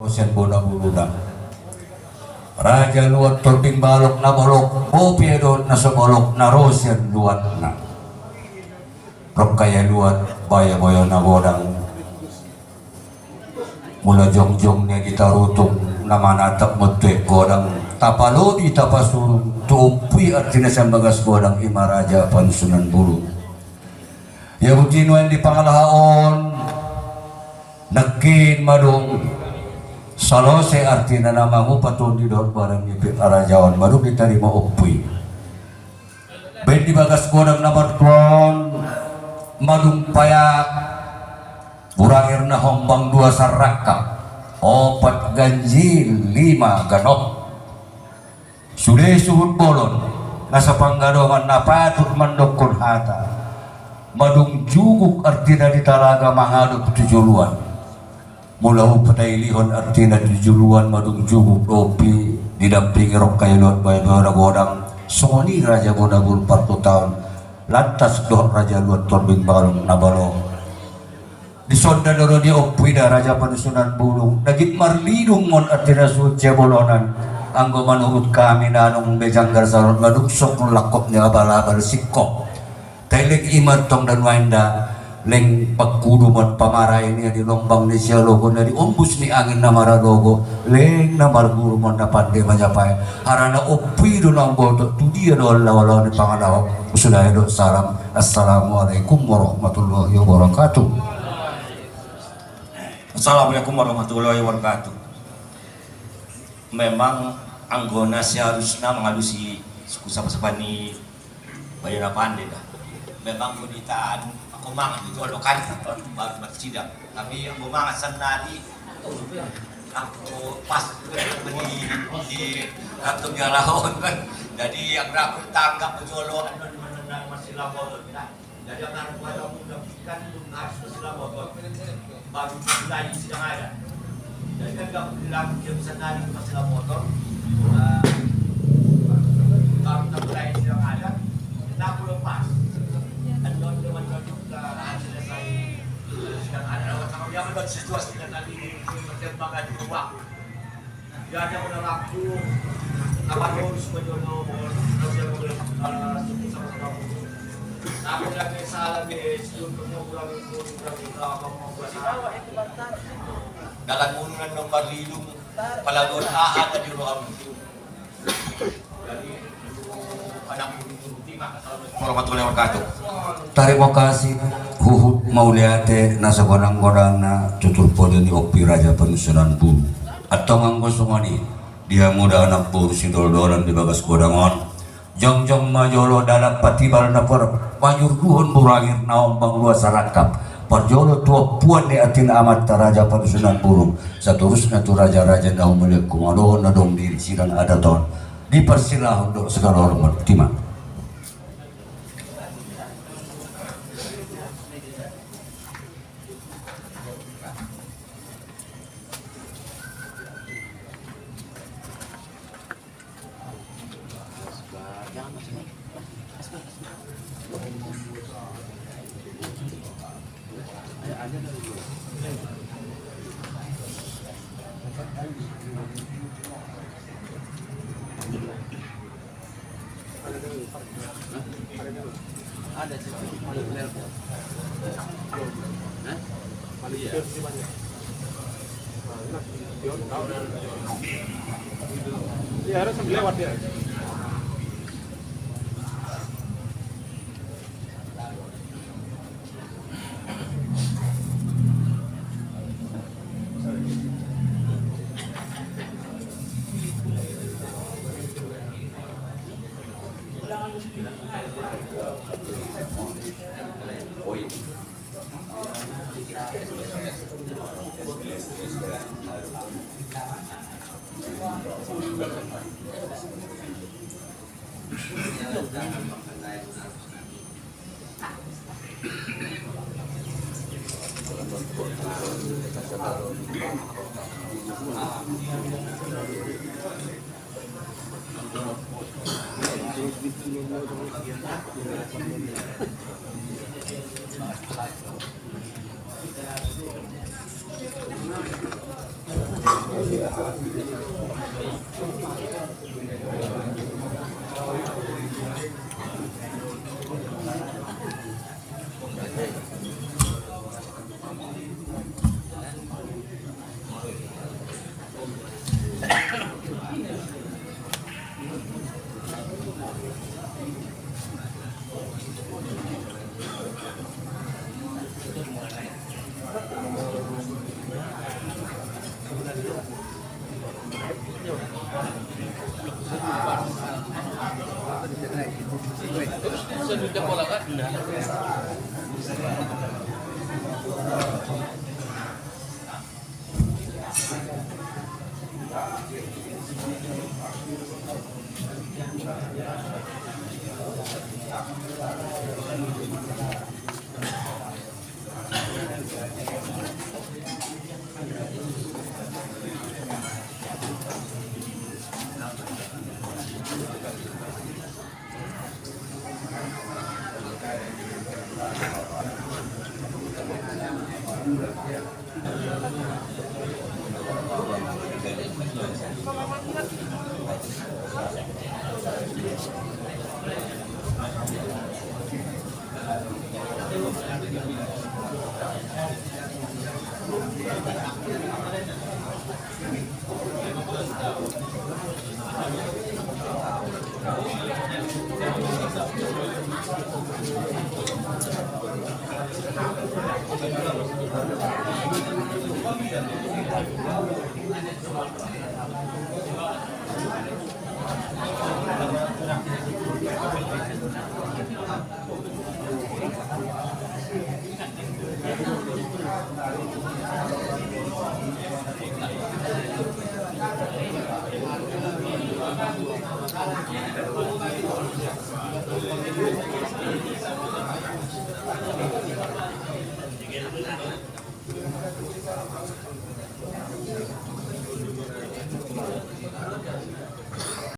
Sen bona buluna Raja luat turbing balok na balok Bopiedon na sa balok na rosen luat na Rok kaya luat baya boyo na godang Mula jong-jong niya kita rutong na manatap motek godang Tapalodi tapasurong tuupi at tinasambagas godang ima Raja Pansunan Bulu Ya butino yang di pangalahaon Nakin madong Salose artinya namamu patun di daun barang nyipit arajawan baru diterima opui. Ben di bagas godang nomor tuan madung payak burangirna hombang dua saraka opat ganjil lima ganok sudah suhut bolon nasa panggadongan napatut mendokon hata madung juguk artinya di talaga mangaduk tujuluan mulau petai lihon artinya tujuluan madung juguk lopi didampingi rok kaya luat bayar godang soni raja godagul 40 tahun lantas doh raja luat torbing balong nabalong disonda doro dia opui da Raja Pansunan Bulung dagit marlidung mon artinya suci bolonan anggo manurut kami nanong bejanggar sarot madung sok lakopnya abal-abal sikop telik imat tong dan wainda leng pagkudo man pamaray niya di lombang ni siya logo na di umbus ni angin na maradogo leng na marguro man na pande majapay harana opido ng boto tudiya do lawalaw ni pangalaw usulay do salam assalamualaikum warahmatullahi wabarakatuh. Assalamualaikum warahmatullahi wabarakatuh. Memang anggona seharusnya mengalusi suku sapa-sapa ni bayar pande dah. Memang punitaan kumangan itu lokan baru bersidang tapi yang kumangan senadi aku pas di kartu galahon kan jadi yang rapi tanggap penjolo masih lapor jadi yang pada mudah kan itu masih lapor baru mulai sidang ada jadi kan nggak bilang dia senadi masih lapor baru mulai sidang ada kita belum pas yang ada situasi dan tadi perkembangan di ruang dia ada pada waktu apa harus menjono suku sama-sama tapi lagi salah di sebelumnya kurang dalam undang nomor 5 pelabuhan AA di ruang jadi anak warahmatullahi wabarakatuh. Terima kasih Huhut Mauliate nasa godang-godang na tutul podo ni Opi Raja Pansunan Bulu atau nganggo sumani dia muda anak buru sidol-dolan di bagas godangon jong-jong majolo dalam patibal na per manyur duhon burangir na ombang luas sarakap parjolo tua puan ni atin amat Raja Pansunan Bulu saturusnya tu raja-raja na umilik kumadohon na dong diri sidang adaton dipersilahkan untuk segala hormat timah. Ya harus lewat ya.